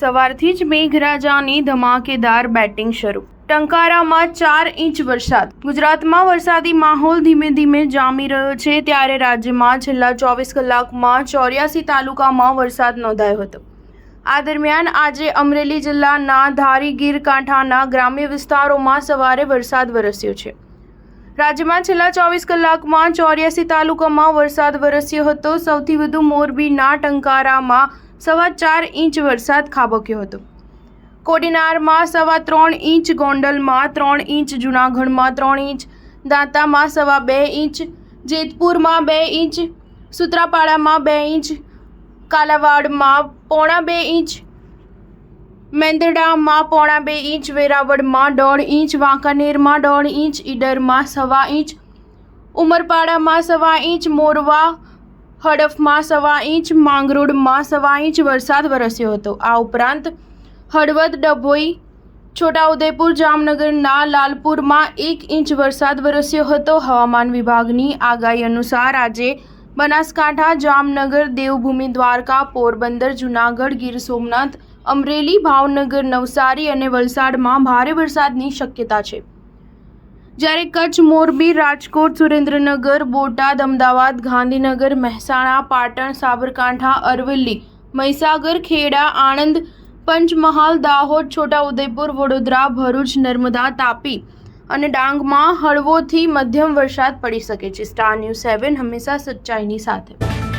સવારથી જ મેઘરાજાની ધમાકેદાર બેટિંગ શરૂ. ટંકારામાં 4 ઇંચ વરસાદ. ગુજરાતમાં વરસાદી માહોલ ધીમે ધીમે જામી રહ્યો છે, ત્યારે રાજ્યમાં છેલ્લા 24 કલાકમાં 84 તાલુકામાં વરસાદ નોંધાયો હતો. આ દરમિયાન આજે અમરેલી જિલ્લાના ધારી ગીર કાંઠાના ગ્રામ્ય વિસ્તારોમાં સવારે વરસાદ વરસ્યો છે. રાજ્યમાં છેલ્લા 24 કલાકમાં 84 તાલુકામાં વરસાદ વરસ્યો હતો. સૌથી વધુ મોરબીના ટંકારામાં 4.25 ઇંચ વરસાદ ખાબક્યો હતો. કોડીનારમાં 3.25 ઇંચ, ગોંડલમાં 3 ઇંચ, જૂનાગઢમાં 3 ઇંચ, દાંતામાં 2.25 ઇંચ, જેતપુરમાં 2 ઇંચ, સુત્રાપાડામાં 2 ઇંચ, કાલાવાડમાં 1.25 ઇંચ, મેંદરડામાં 1.25 ઇંચ, વેરાવળમાં 1.5 ઇંચ, વાંકાનેરમાં 1.5 ઇંચ, ઈડરમાં 1.25 ઇંચ, ઉમરપાડામાં 1.25 ઇંચ, મોરવા હડફમાં 1.25 ઇંચ, માંગરોળમાં 1.25 ઇંચ વરસાદ વરસ્યો હતો. આ ઉપરાંત હળવદ, ડભોઈ, છોટાઉદેપુર, જામનગરના લાલપુરમાં 1 ઇંચ વરસાદ વરસ્યો હતો. હવામાન વિભાગની આગાહી અનુસાર આજે બનાસકાંઠા, જામનગર, દેવભૂમિ દ્વારકા, પોરબંદર, જૂનાગઢ, ગીર સોમનાથ, અમરેલી, ભાવનગર, નવસારી અને વલસાડમાં ભારે વરસાદની શક્યતા છે. જ્યારે કચ્છ, મોરબી, રાજકોટ, સુરેન્દ્રનગર, બોટાદ, અમદાવાદ, ગાંધીનગર, મહેસાણા, પાટણ, સાબરકાંઠા, અરવલ્લી, મહીસાગર, ખેડા, આણંદ, પંચમહાલ, દાહોદ, છોટાઉદેપુર, વડોદરા, ભરૂચ, નર્મદા, તાપી અને ડાંગમાં હળવોથી મધ્યમ વરસાદ પડી શકે છે. સ્ટાર ન્યૂઝ 7 હંમેશા સચ્ચાઈની સાથે.